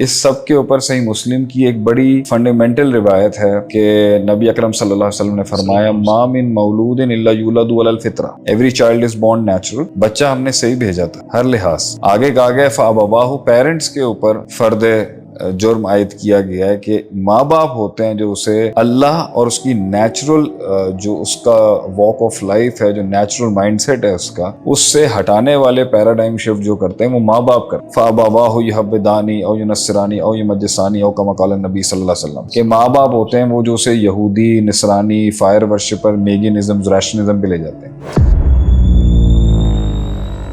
اس سب کے اوپر صحیح مسلم کی ایک بڑی فنڈامنٹل روایت ہے کہ نبی اکرم صلی اللہ علیہ وسلم نے فرمایا ما من مولود الا یولد علی الفطرہ، every child is born natural, بچہ ہم نے صحیح بھیجا تھا ہر لحاظ۔ آگے کہا گیا فابواہ، پیرنٹس کے اوپر فرد جرم عائد کیا گیا ہے کہ ماں باپ ہوتے ہیں جو اسے اللہ اور اس کی نیچرل جو اس کا واک آف لائف ہے، جو نیچرل مائنڈ سیٹ ہے اس سے ہٹانے والے پیراڈائم شفٹ جو کرتے ہیں وہ ماں باپ کرتے ہیں۔ فابواہ یحودانی او ینصرانی او یمجسانی او کما قال النبی صلی اللہ علیہ وسلم، کہ ماں باپ ہوتے ہیں وہ جو اسے یہودی، نصرانی، فائر ورشپر، میگنزم، زوراشنزم پہ لے جاتے ہیں۔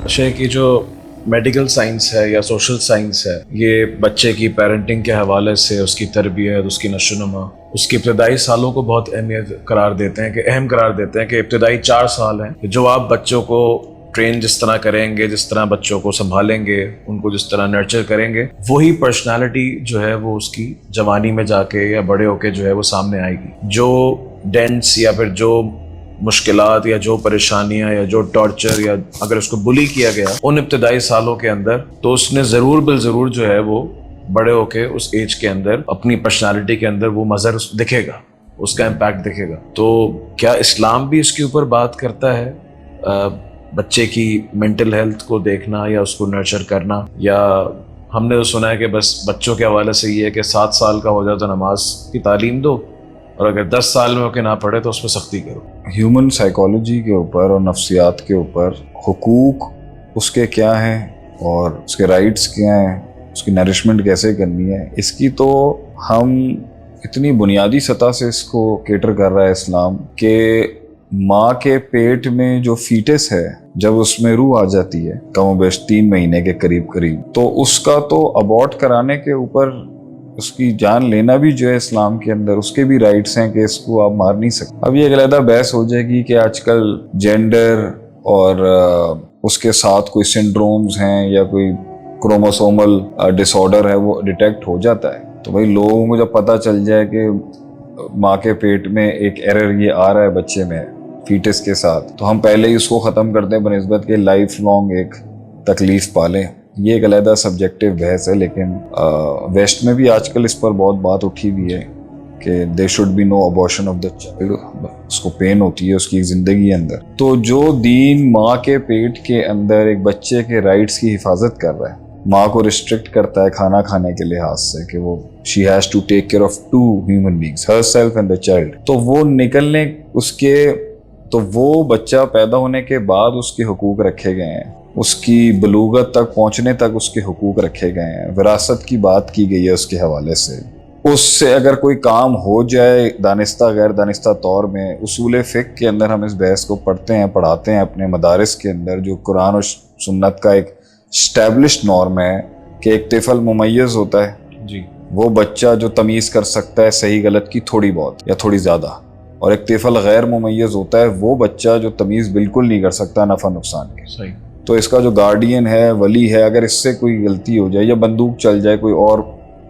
شیخ کی جو میڈیکل سائنس ہے یا سوشل سائنس ہے، یہ بچے کی پیرنٹنگ کے حوالے سے اس کی تربیت، اس کی نشو و نما، اس کی ابتدائی سالوں کو بہت اہمیت قرار دیتے ہیں، کہ اہم قرار دیتے ہیں کہ ابتدائی 4 سال ہیں جو آپ بچوں کو ٹرین جس طرح کریں گے، جس طرح بچوں کو سنبھالیں گے، ان کو جس طرح نرچر کریں گے، وہی پرسنالٹی جو ہے وہ اس کی جوانی میں جا کے یا بڑے ہو کے جو ہے وہ سامنے آئے گی۔ جو ڈینٹس یا پھر جو مشکلات یا جو پریشانیاں یا جو ٹارچر یا اگر اس کو بلی کیا گیا ان ابتدائی سالوں کے اندر، تو اس نے ضرور بالضرور جو ہے وہ بڑے ہو کے اس ایج کے اندر اپنی پرسنالٹی کے اندر وہ مظہر دکھے گا، اس کا امپیکٹ دکھے گا۔ تو کیا اسلام بھی اس کے اوپر بات کرتا ہے بچے کی مینٹل ہیلتھ کو دیکھنا یا اس کو نرچر کرنا؟ یا ہم نے تو سنا ہے کہ بس بچوں کے حوالے سے یہ ہے کہ 7 سال کا ہو جائے تو نماز کی تعلیم دو، اور اگر 10 سال میں ہو کے نہ پڑھے تو اس پہ سختی کرو۔ ہیومن سائیکالوجی کے اوپر اور نفسیات کے اوپر حقوق اس کے کیا ہیں اور اس کے رائٹس کیا ہیں، اس کی نرشمنٹ کیسے کرنی ہے، اس کی تو ہم اتنی بنیادی سطح سے اس کو کیٹر کر رہا ہے اسلام کہ ماں کے پیٹ میں جو فیٹس ہے جب اس میں روح آ جاتی ہے کم و بیش 3 مہینے کے قریب تو اس کا تو ابورٹ کرانے کے اوپر اس کی جان لینا بھی جو ہے اسلام کے اندر اس کے بھی رائٹس ہیں کہ اس کو آپ مار نہیں سکتے۔ اب یہ ایک علیحدہ بحث ہو جائے گی کہ آج کل جینڈر اور اس کے ساتھ کوئی سنڈرومز ہیں یا کوئی کروموسومل ڈس آرڈر ہے وہ ڈیٹیکٹ ہو جاتا ہے، تو بھائی لوگوں کو جب پتہ چل جائے کہ ماں کے پیٹ میں ایک ایرر یہ آ رہا ہے بچے میں فیٹس کے ساتھ، تو ہم پہلے ہی اس کو ختم کرتے ہیں بنسبت کہ لائف لانگ ایک تکلیف پالیں۔ یہ ایک علیحدہ سبجیکٹیو بحث ہے، لیکن ویسٹ میں بھی آج کل اس پر بہت بات اٹھی ہوئی ہے کہ they should be no abortion of the child, اس کو پین ہوتی ہے اس کی زندگی اندر۔ تو جو دین ماں کے پیٹ کے اندر ایک بچے کے رائٹس کی حفاظت کر رہا ہے، ماں کو ریسٹرکٹ کرتا ہے کھانا کھانے کے لحاظ سے کہ وہ she has to take care of 2 human beings, herself and the child، تو وہ نکلنے اس کے تو وہ بچہ پیدا ہونے کے بعد اس کے حقوق رکھے گئے ہیں، اس کی بلوغت تک پہنچنے تک اس کے حقوق رکھے گئے ہیں، وراثت کی بات کی گئی ہے اس کے حوالے سے۔ اس سے اگر کوئی کام ہو جائے دانستہ غیر دانستہ طور میں، اصول فقہ کے اندر ہم اس بحث کو پڑھتے ہیں، پڑھاتے ہیں اپنے مدارس کے اندر، جو قرآن اور سنت کا ایک اسٹیبلشڈ نارم ہے کہ ایک طفل ممیز ہوتا ہے جی، وہ بچہ جو تمیز کر سکتا ہے صحیح غلط کی تھوڑی بہت یا تھوڑی زیادہ، اور ایک طفل غیر ممیز ہوتا ہے وہ بچہ جو تمیز بالکل نہیں کر سکتا نفع نقصان کی۔ صحیح۔ تو اس کا جو گارڈین ہے، ولی ہے، اگر اس سے کوئی غلطی ہو جائے یا بندوق چل جائے، کوئی اور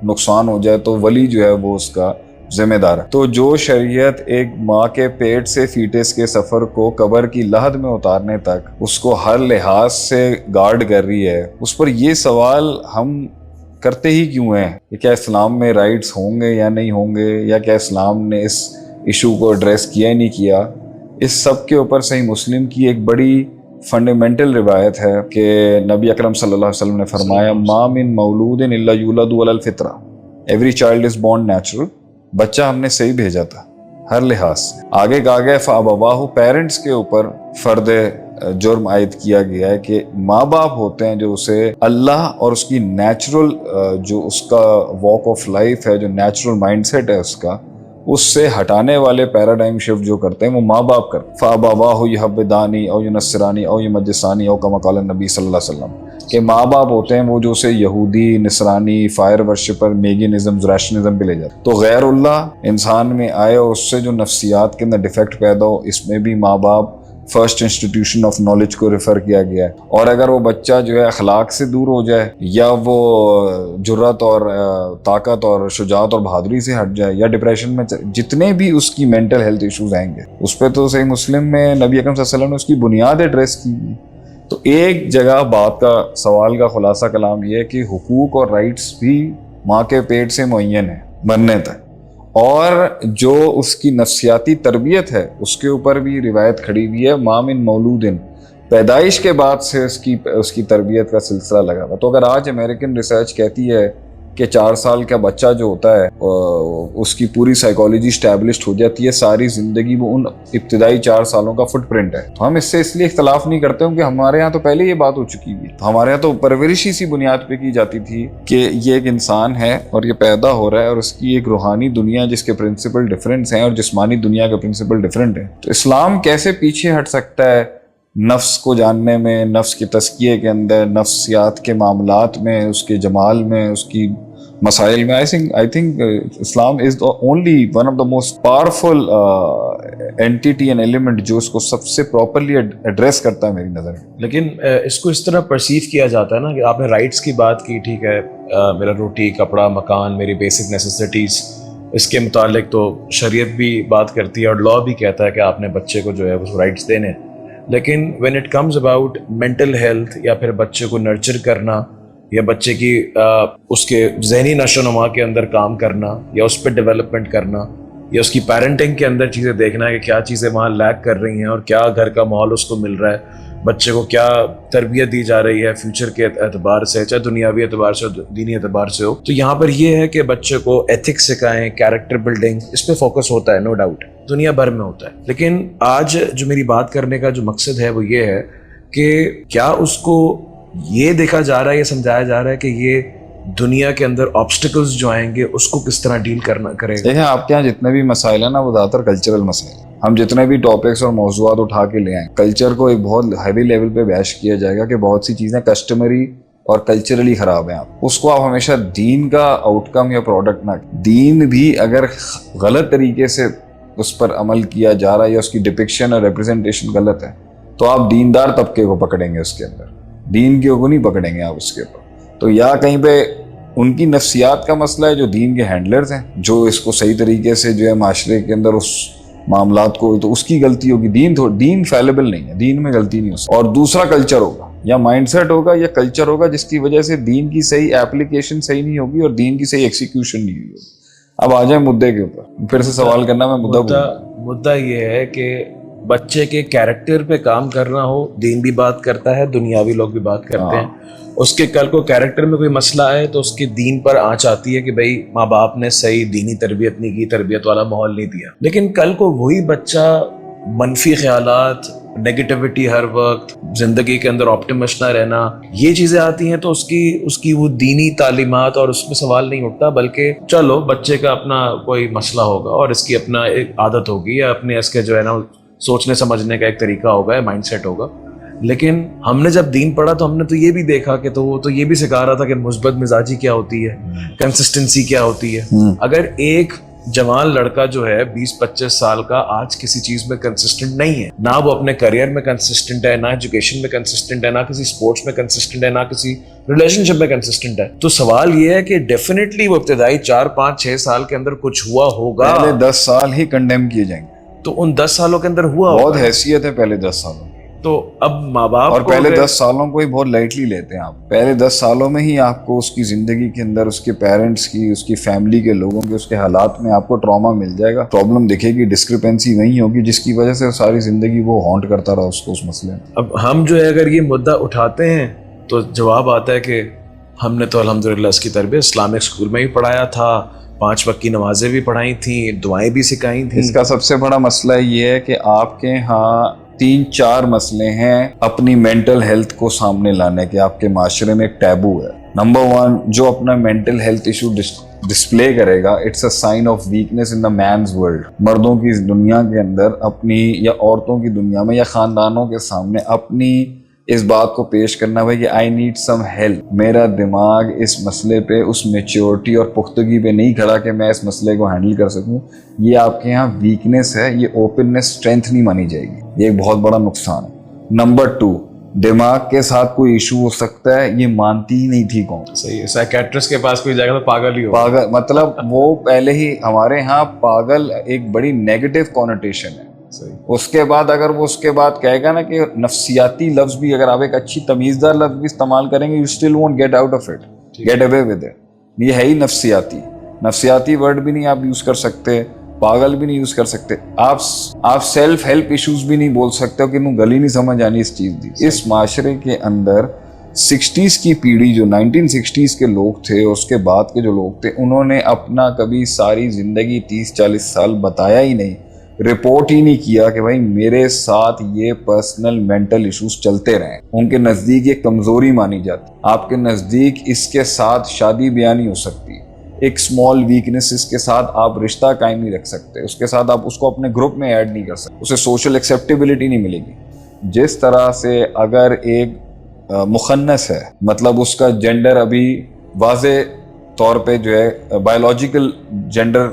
نقصان ہو جائے، تو ولی جو ہے وہ اس کا ذمہ دار ہے۔ تو جو شریعت ایک ماں کے پیٹ سے فیٹس کے سفر کو قبر کی لحد میں اتارنے تک اس کو ہر لحاظ سے گارڈ کر رہی ہے، اس پر یہ سوال ہم کرتے ہی کیوں ہیں کہ کیا اسلام میں رائٹس ہوں گے یا نہیں ہوں گے، یا کیا اسلام نے اس ایشو کو ایڈریس کیا ہی نہیں کیا؟ اس سب کے اوپر صحیح مسلم کی ایک بڑی فنڈامنٹل روایت ہے کہ نبی اکرم صلی اللہ علیہ وسلم نے فرمایا ما من مولود الا یولد علی الفطرہ، every child is born natural, بچہ ہم نے صحیح بھیجا تھا ہر لحاظ سے۔ آگے کہا گیا فابواہ، پیرنٹس کے اوپر فرد جرم عائد کیا گیا ہے کہ ماں باپ ہوتے ہیں جو اسے اللہ اور اس کی نیچرل جو اس کا واک آف لائف ہے، جو نیچرل مائنڈ سیٹ ہے اس سے ہٹانے والے پیراڈائم شفٹ جو کرتے ہیں وہ ماں باپ کرتے ہیں۔ فابواہ یحودانی او ینصرانی او یمجسانی او کما قال النبی صلی اللہ علیہ وسلم، کہ ماں باپ ہوتے ہیں وہ جو اسے یہودی، نصرانی، فائر ورشپر، میگنزم، زوراشنزم پہ لے جاتے، تو غیر اللہ انسان میں آئے اور اس سے جو نفسیات کے اندر ڈیفیکٹ پیدا ہو، اس میں بھی ماں باپ فرسٹ انسٹیٹیوشن آف نالج کو ریفر کیا گیا ہے۔ اور اگر وہ بچہ جو ہے اخلاق سے دور ہو جائے، یا وہ جرات اور طاقت اور شجاعت اور بہادری سے ہٹ جائے، یا ڈپریشن میں جتنے بھی اس کی مینٹل ہیلتھ ایشوز آئیں گے، اس پہ تو صحیح مسلم میں نبی اکرم صلی اللہ علیہ وسلم نے اس کی بنیاد ایڈریس کی۔ تو ایک جگہ بات کا سوال کا خلاصہ کلام یہ ہے کہ حقوق اور رائٹس بھی ماں کے پیٹ سے معین ہے مرنے تک. اور جو اس کی نفسیاتی تربیت ہے اس کے اوپر بھی روایت کھڑی ہوئی ہے, ماں من مولود, پیدائش کے بعد سے اس کی تربیت کا سلسلہ لگا ہوا. تو اگر آج امریکن ریسرچ کہتی ہے کہ 4 سال کا بچہ جو ہوتا ہے اس کی پوری سائیکالوجی اسٹیبلشڈ ہو جاتی ہے, ساری زندگی وہ ان ابتدائی 4 سالوں کا فٹ پرنٹ ہے. تو ہم اس سے اس لیے اختلاف نہیں کرتے ہوں کہ ہمارے ہاں تو پہلے یہ بات ہو چکی ہوئی. تو ہمارے یہاں تو پرورش اسی بنیاد پہ کی جاتی تھی کہ یہ ایک انسان ہے اور یہ پیدا ہو رہا ہے اور اس کی ایک روحانی دنیا جس کے پرنسپل ڈفرینس ہیں اور جسمانی دنیا کا پرنسپل ڈفرینٹ ہے. تو اسلام کیسے پیچھے ہٹ سکتا ہے نفس کو جاننے میں, نفس کے تزکیے کے اندر, نفسیات کے معاملات میں, اس کے جمال میں, اس کی مسائل میں. I think Islam is the only one of the most powerful entity and element جو اس کو سب سے پراپرلی ایڈریس کرتا ہے میری نظر میں. لیکن اس کو اس طرح پرسیو کیا جاتا ہے نا کہ آپ نے رائٹس کی بات کی, ٹھیک ہے, میرا روٹی, کپڑا, مکان, میری بیسک نیسیسٹیز, اس کے متعلق تو شریعت بھی بات کرتی ہے اور لا بھی کہتا ہے کہ آپ نے بچے کو جو ہے وہ رائٹس دینے. لیکن when it comes about mental health یا پھر بچے کو نرچر کرنا یا بچے کی اس کے ذہنی نشو و نما کے اندر کام کرنا یا اس پہ ڈیولپمنٹ کرنا یا اس کی پیرنٹنگ کے اندر چیزیں دیکھنا ہے کہ کیا چیزیں وہاں لیک کر رہی ہیں اور کیا گھر کا ماحول اس کو مل رہا ہے, بچے کو کیا تربیت دی جا رہی ہے فیوچر کے اعتبار سے, چاہے دنیاوی اعتبار سے ہو دینی اعتبار سے ہو. تو یہاں پر یہ ہے کہ بچے کو ایتھکس سکھائیں, کیریکٹر بلڈنگ, اس پہ فوکس ہوتا ہے, نو ڈاؤٹ دنیا بھر میں ہوتا ہے. لیکن آج جو میری بات کرنے کا جو مقصد ہے وہ یہ ہے کہ کیا اس کو یہ دیکھا جا رہا ہے, یہ سمجھایا جا رہا ہے کہ یہ دنیا کے اندر آبسٹیکلز جو آئیں گے اس کو کس طرح ڈیل کرنا کرے گا. دیکھیں آپ کے یہاں جتنے بھی مسائل ہیں نا وہ زیادہ تر کلچرل مسائل ہیں. ہم جتنے بھی ٹاپکس اور موضوعات اٹھا کے لے آئیں, کلچر کو ایک بہت ہیوی لیول پہ بیش کیا جائے گا کہ بہت سی چیزیں کسٹمری اور کلچرلی خراب ہیں. اس کو آپ ہمیشہ دین کا آؤٹ کم یا پروڈکٹ نہ, دین بھی اگر غلط طریقے سے اس پر عمل کیا جا رہا ہے یا اس کی ڈپکشن اور ریپرزنٹیشن غلط ہے تو آپ دیندار طبقے کو پکڑیں گے اس کے اندر, دین کے کو نہیں پکڑیں گے آپ اس کے اوپر. تو یا کہیں پہ ان کی نفسیات کا مسئلہ ہے جو دین کے ہینڈلرز ہیں, جو اس کو صحیح طریقے سے جو ہے معاشرے کے اندر اس معاملات کو, تو اس کی غلطی ہوگی. دین فیلیبل نہیں ہے, دین میں غلطی نہیں ہو سکتی. اور دوسرا کلچر ہوگا یا مائنڈ سیٹ ہوگا یا کلچر ہوگا جس کی وجہ سے دین کی صحیح ایپلیکیشن صحیح نہیں ہوگی اور دین کی صحیح ایکسیکیوشن نہیں ہوگی. اب آ جائیں مدعے کے اوپر, پھر سے سوال کرنا میں مدعا یہ ہے کہ بچے کے کیریکٹر پہ کام کرنا ہو, دین بھی بات کرتا ہے, دنیاوی لوگ بھی بات کرتے ہیں. اس کے کل کو کیریکٹر میں کوئی مسئلہ آئے تو اس کے دین پر آنچ آتی ہے کہ بھائی ماں باپ نے صحیح دینی تربیت نہیں کی, تربیت والا ماحول نہیں دیا. لیکن کل کو وہی بچہ منفی خیالات, نیگیٹیوٹی ہر وقت, زندگی کے اندر آپٹمسٹ نہ رہنا, یہ چیزیں آتی ہیں تو اس کی وہ دینی تعلیمات اور اس میں سوال نہیں اٹھتا, بلکہ چلو بچے کا اپنا کوئی مسئلہ ہوگا اور اس کی اپنا ایک عادت ہوگی یا اپنے اس کے جو ہے نا سوچنے سمجھنے کا ایک طریقہ ہوگا, مائنڈ سیٹ ہوگا. لیکن ہم نے جب دین پڑھا تو ہم نے تو یہ بھی دیکھا کہ تو وہ تو یہ بھی سکھا رہا تھا کہ مثبت مزاجی کیا ہوتی ہے, کنسسٹنسی کیا ہوتی ہے. اگر ایک جوان لڑکا جو ہے 20-25 سال کا آج کسی چیز میں کنسسٹنٹ نہیں ہے, نہ وہ اپنے کریئر میں کنسسٹنٹ ہے, نہ ایجوکیشن میں کنسسٹنٹ ہے, نہ کسی سپورٹس میں کنسسٹنٹ ہے, نہ کسی ریلیشن شپ میں کنسسٹنٹ ہے, تو سوال یہ ہے کہ ڈیفینیٹلی وہ ابتدائی 4-5-6 سال کے اندر کچھ ہوا ہوگا. پہلے 10 سال ہی کنڈیم کیے جائیں گے, تو ان 10 سالوں کے اندر ہوا بہت حیثیت ہے پہلے 10 سالوں. تو اب ماں باپ اور پہلے 10 سالوں کو ہی بہت لائٹلی لیتے ہیں آپ. پہلے 10 سالوں میں ہی آپ کو اس کی زندگی کے اندر اس کے پیرنٹس کی, اس کی فیملی کے لوگوں کے, اس کے حالات میں آپ کو ٹراما مل جائے گا, پرابلم دکھے گی, ڈسکرپنسی نہیں ہوگی جس کی وجہ سے ساری زندگی وہ ہانٹ کرتا رہا اس کو اس مسئلے میں. اب ہم جو ہے اگر یہ مدعا اٹھاتے ہیں تو جواب آتا ہے کہ ہم نے تو الحمدللہ اس کی تربیت اسلامک اسکول میں ہی پڑھایا تھا, 5 وقت کی نمازیں بھی پڑھائی تھیں, دعائیں بھی سکھائی تھیں. اس کا سب سے بڑا مسئلہ یہ ہے کہ آپ کے ہاں 3-4 مسئلے ہیں اپنی مینٹل ہیلتھ کو سامنے لانے کے. آپ کے معاشرے میں ایک ٹیبو ہے. نمبر 1, جو اپنا مینٹل ہیلتھ ایشو ڈسپلے کرے گا, it's a sign of weakness in the men's world. مردوں کی دنیا کے اندر اپنی, یا عورتوں کی دنیا میں, یا خاندانوں کے سامنے اپنی اس بات کو پیش کرنا ہے کہ آئی نیڈ سم ہیلپ. میرا دماغ اس مسئلے پہ اس میچورٹی اور پختگی پہ نہیں کھڑا کہ میں اس مسئلے کو ہینڈل کر سکوں. یہ آپ کے یہاں ویکنیس ہے, یہ اوپننس اسٹرینتھ نہیں مانی جائے گی. یہ ایک بہت بڑا نقصان ہے. نمبر 2, دماغ کے ساتھ کوئی ایشو ہو سکتا ہے, یہ مانتی ہی نہیں تھی کون. صحیح ہے, سائیکیٹرسٹ کے پاس کوئی جائے گا تو پاگل ہی ہوگا. پاگل مطلب وہ پہلے ہی ہمارے ہاں پاگل ایک بڑی نیگیٹو کونوٹیشن ہے. اس کے بعد اگر وہ اس کے بعد کہے گا نا کہ نفسیاتی لفظ بھی, اگر آپ ایک اچھی تمیزدار لفظ بھی استعمال کریں گے, you still won't get out of it, get away with it. یہ ہے ہی نفسیاتی ورڈ بھی نہیں آپ یوز کر سکتے, پاگل بھی نہیں یوز کر سکتے, آپ سیلف ہیلپ ایشوز بھی نہیں بول سکتے ہو کہ انہوں گلی نہیں سمجھ آنی اس چیز دی. اس معاشرے کے اندر 60s کی پیڑھی جو 1960s کے لوگ تھے, اس کے بعد کے جو لوگ تھے, انہوں نے اپنا کبھی ساری زندگی 30-40 سال بتایا ہی نہیں, رپورٹ ہی نہیں کیا کہ بھائی میرے ساتھ یہ پرسنل مینٹل ایشوز چلتے رہیں. ان کے نزدیک یہ کمزوری مانی جاتی. آپ کے نزدیک اس کے ساتھ شادی بیاہ نہیں ہو سکتی, ایک سمال ویکنس اس کے ساتھ آپ رشتہ قائم نہیں رکھ سکتے, اس کے ساتھ آپ اس کو اپنے گروپ میں ایڈ نہیں کر سکتے, اسے سوشل ایکسیپٹیبلٹی نہیں ملے گی. جس طرح سے اگر ایک مخنث ہے, مطلب اس کا جینڈر ابھی واضح طور پہ جو ہے بایولوجیکل جینڈر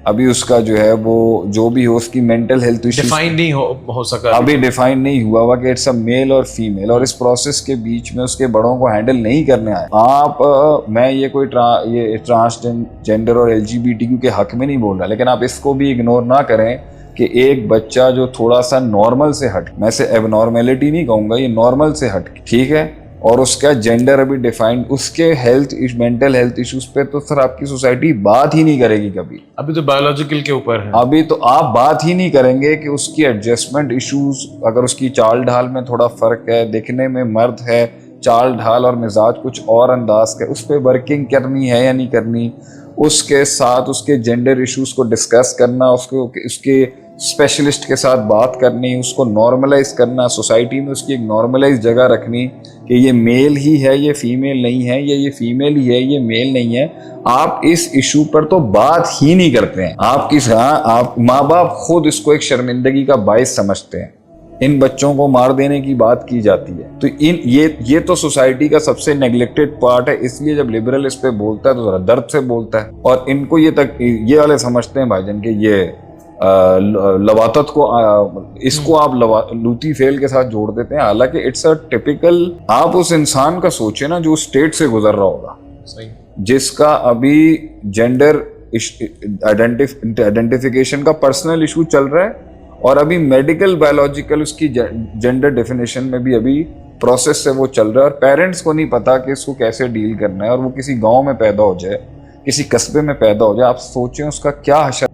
ابھی اس کا جو ہے وہ جو بھی ہو, اس کی مینٹل ہیلتھ ایشوز ڈیفائن نہیں ہو سکا, ابھی ڈیفائن نہیں ہوا ہوا کہ اٹس اے میل اور فیمیل, اور اس پروسیس کے بیچ میں اس کے بڑوں کو ہینڈل نہیں کرنے آئے آپ. میں یہ کوئی یہ ٹرانسجینڈر اور LGBTQ کے حق میں نہیں بول رہا, لیکن آپ اس کو بھی اگنور نہ کریں کہ ایک بچہ جو تھوڑا سا نارمل سے ہٹ, میں اسے ایب نارمیلٹی نہیں کہوں گا, یہ نارمل سے ہٹ, ٹھیک ہے, اور اس کا جینڈر ابھی ڈیفائنڈ, اس کے مینٹل ہیلتھ ایشوز پہ تو سر آپ کی سوسائٹی بات ہی نہیں کرے گی کبھی. ابھی تو بایولوجیکل کے اوپر ہے, ابھی تو آپ بات ہی نہیں کریں گے کہ اس کی ایڈجسٹمنٹ ایشوز, اگر اس کی چال ڈھال میں تھوڑا فرق ہے, دیکھنے میں مرد ہے, چال ڈھال اور مزاج کچھ اور انداز کا, اس پہ ورکنگ کرنی ہے یا نہیں کرنی, اس کے ساتھ اس کے جینڈر ایشوز کو ڈسکس کرنا, اس کے اسپیشلسٹ کے ساتھ بات کرنی, اس کو نارملائز کرنا, سوسائٹی میں اس کی ایک نارملائز جگہ رکھنی کہ یہ میل ہی ہے, یہ فیمیل نہیں ہے, یا یہ فیمیل ہی ہے, یہ میل نہیں ہے. آپ اس ایشو پر تو بات ہی نہیں کرتے ہیں. آپ ماں باپ خود اس کو ایک شرمندگی کا باعث سمجھتے ہیں. ان بچوں کو مار دینے کی بات کی جاتی ہے. تو یہ تو سوسائٹی کا سب سے نیگلیکٹڈ پارٹ ہے, اس لیے جب لبرل اس پہ بولتا ہے تو ذرا درد سے بولتا ہے. اور ان کو یہ والے سمجھتے ہیں بھائی جان کہ یہ لواطت کو, اس کو آپ لوتی فعل کے ساتھ جوڑ دیتے ہیں, حالانکہ اٹس اے ٹپیکل. آپ اس انسان کا سوچیں نا جو اسٹیٹ سے گزر رہا ہوگا, جس کا ابھی جینڈر آئیڈینٹیفیکیشن کا پرسنل ایشو چل رہا ہے, اور ابھی میڈیکل بایولوجیکل اس کی جینڈر ڈیفینیشن میں بھی ابھی پروسیس سے وہ چل رہا ہے, اور پیرنٹس کو نہیں پتا کہ اس کو کیسے ڈیل کرنا ہے. اور وہ کسی گاؤں میں پیدا ہو جائے, کسی قصبے میں پیدا ہو جائے, آپ سوچیں اس کا کیا حشر